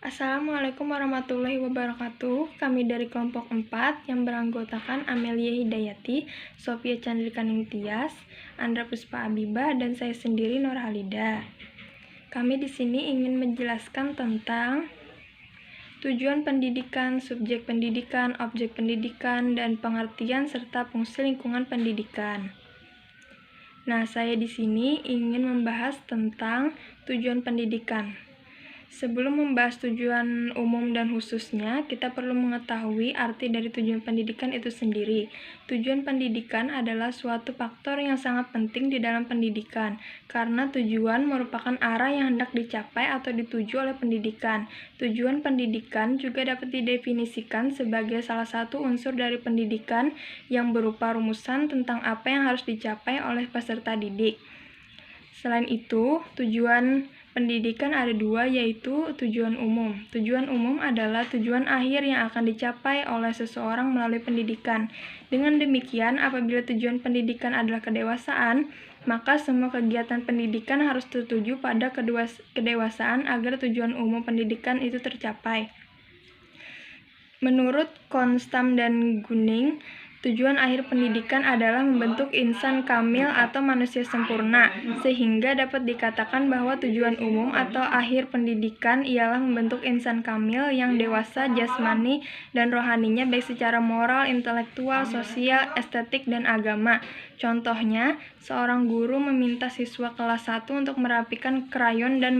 Assalamualaikum warahmatullahi wabarakatuh. Kami dari kelompok 4 yang beranggotakan Amelia Hidayati, Sofia Chandrika Ningtyas, Andra Puspa Abibah, dan saya sendiri Nur Halida. Kami di sini ingin menjelaskan tentang tujuan pendidikan, subjek pendidikan, objek pendidikan, dan pengertian serta fungsi lingkungan pendidikan. Nah, saya di sini ingin membahas tentang tujuan pendidikan. Sebelum membahas tujuan umum dan khususnya, kita perlu mengetahui arti dari tujuan pendidikan itu sendiri. Tujuan pendidikan adalah suatu faktor yang sangat penting di dalam pendidikan, karena tujuan merupakan arah yang hendak dicapai atau dituju oleh pendidikan. Tujuan pendidikan juga dapat didefinisikan sebagai salah satu unsur dari pendidikan yang berupa rumusan tentang apa yang harus dicapai oleh peserta didik. Selain itu, tujuan pendidikan ada dua, yaitu tujuan umum. Tujuan umum adalah tujuan akhir yang akan dicapai oleh seseorang melalui pendidikan. Dengan demikian, apabila tujuan pendidikan adalah kedewasaan, maka semua kegiatan pendidikan harus tertuju pada kedewasaan agar tujuan umum pendidikan itu tercapai. Menurut Konstam dan Gunning, tujuan akhir pendidikan adalah membentuk insan kamil atau manusia sempurna, sehingga dapat dikatakan bahwa tujuan umum atau akhir pendidikan ialah membentuk insan kamil yang dewasa jasmani dan rohaninya baik secara moral, intelektual, sosial, estetik, dan agama. Contohnya, seorang guru meminta siswa kelas 1 untuk merapikan krayon dan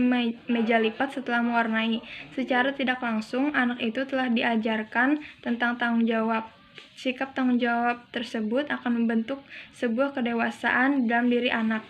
meja lipat setelah mewarnai. Secara tidak langsung, anak itu telah diajarkan tentang tanggung jawab. Sikap tanggung jawab tersebut akan membentuk sebuah kedewasaan dalam diri anak.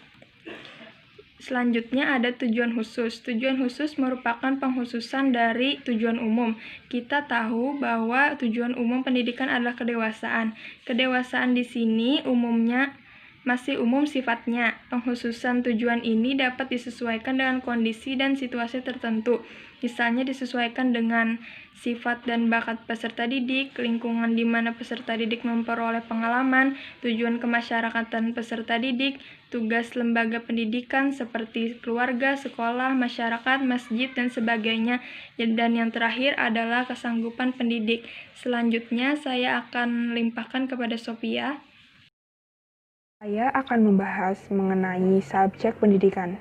Selanjutnya ada tujuan khusus. Tujuan khusus merupakan pengkhususan dari tujuan umum. Kita tahu bahwa tujuan umum pendidikan adalah kedewasaan. Kedewasaan di sini umumnya masih umum sifatnya. Pengkhususan tujuan ini dapat disesuaikan dengan kondisi dan situasi tertentu. Misalnya disesuaikan dengan sifat dan bakat peserta didik, lingkungan di mana peserta didik memperoleh pengalaman, tujuan kemasyarakatan peserta didik, tugas lembaga pendidikan seperti keluarga, sekolah, masyarakat, masjid, dan sebagainya. Dan yang terakhir adalah kesanggupan pendidik. Selanjutnya saya akan limpahkan kepada Sophia. Saya akan membahas mengenai subjek pendidikan.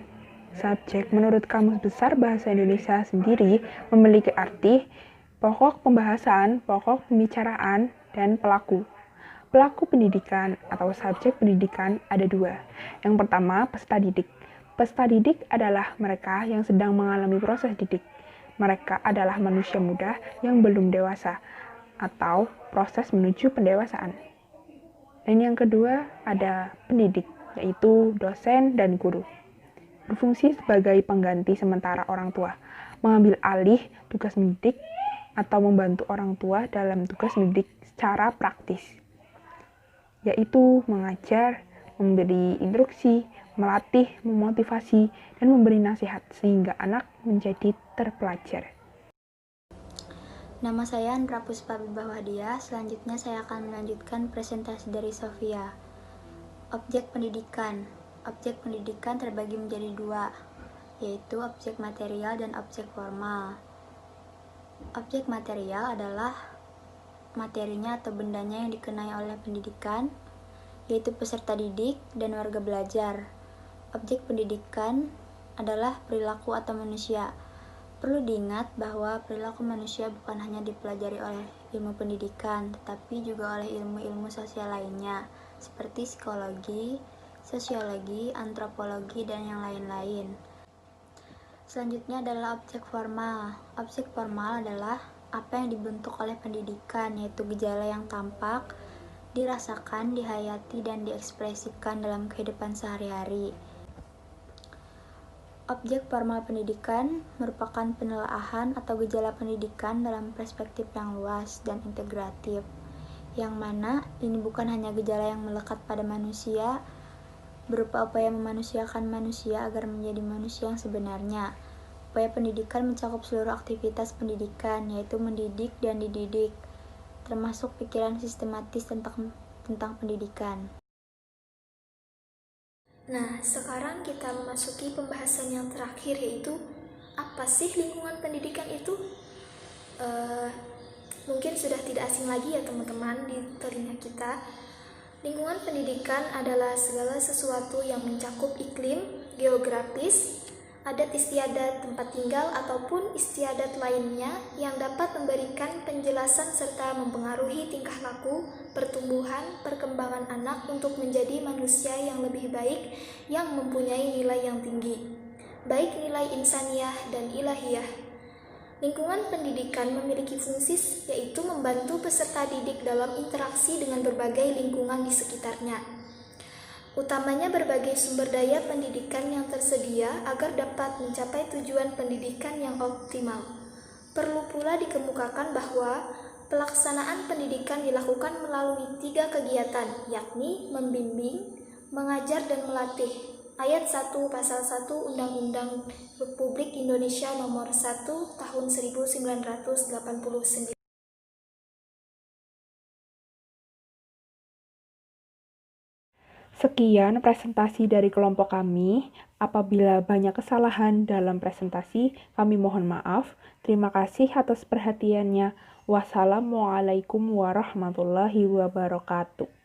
Subjek menurut Kamus Besar Bahasa Indonesia sendiri memiliki arti pokok pembahasan, pokok pembicaraan, dan pelaku. Pelaku pendidikan atau subjek pendidikan ada dua. Yang pertama, peserta didik. Peserta didik adalah mereka yang sedang mengalami proses didik. Mereka adalah manusia muda yang belum dewasa atau proses menuju pendewasaan. Dan yang kedua ada pendidik, yaitu dosen dan guru. Berfungsi sebagai pengganti sementara orang tua, mengambil alih tugas mendidik atau membantu orang tua dalam tugas mendidik secara praktis, yaitu mengajar, memberi instruksi, melatih, memotivasi, dan memberi nasihat sehingga anak menjadi terpelajar. Nama saya Andra Puspa Abibah. Selanjutnya saya akan melanjutkan presentasi dari Sofia. Objek pendidikan. Objek pendidikan terbagi menjadi dua, yaitu objek material dan objek formal. Objek material adalah materinya atau bendanya yang dikenai oleh pendidikan, yaitu peserta didik dan warga belajar. Objek pendidikan adalah perilaku atau manusia. Perlu diingat bahwa perilaku manusia bukan hanya dipelajari oleh ilmu pendidikan, tetapi juga oleh ilmu-ilmu sosial lainnya, seperti psikologi, sosiologi, antropologi, dan yang lain-lain. Selanjutnya adalah objek formal. Objek formal adalah apa yang dibentuk oleh pendidikan, yaitu gejala yang tampak, dirasakan, dihayati, dan diekspresikan dalam kehidupan sehari-hari. Objek formal pendidikan merupakan penelaahan atau gejala pendidikan dalam perspektif yang luas dan integratif, yang mana ini bukan hanya gejala yang melekat pada manusia, berupa upaya memanusiakan manusia agar menjadi manusia yang sebenarnya. Upaya pendidikan mencakup seluruh aktivitas pendidikan, yaitu mendidik dan dididik, termasuk pikiran sistematis tentang pendidikan. Nah, sekarang kita memasuki pembahasan yang terakhir, yaitu apa sih lingkungan pendidikan itu? sudah tidak asing lagi ya teman-teman di telinga kita. Lingkungan pendidikan adalah segala sesuatu yang mencakup iklim, geografis, adat istiadat tempat tinggal ataupun istiadat lainnya yang dapat memberikan penjelasan serta mempengaruhi tingkah laku, pertumbuhan, perkembangan anak untuk menjadi manusia yang lebih baik yang mempunyai nilai yang tinggi, baik nilai insaniah dan ilahiyah. Lingkungan pendidikan memiliki fungsi yaitu membantu peserta didik dalam interaksi dengan berbagai lingkungan di sekitarnya. Utamanya berbagai sumber daya pendidikan yang tersedia agar dapat mencapai tujuan pendidikan yang optimal. Perlu pula dikemukakan bahwa pelaksanaan pendidikan dilakukan melalui 3 kegiatan, yakni membimbing, mengajar, dan melatih. Ayat 1 Pasal 1 Undang-Undang Republik Indonesia Nomor 1 Tahun 1989. Sekian presentasi dari kelompok kami. Apabila banyak kesalahan dalam presentasi, kami mohon maaf. Terima kasih atas perhatiannya. Wassalamualaikum warahmatullahi wabarakatuh.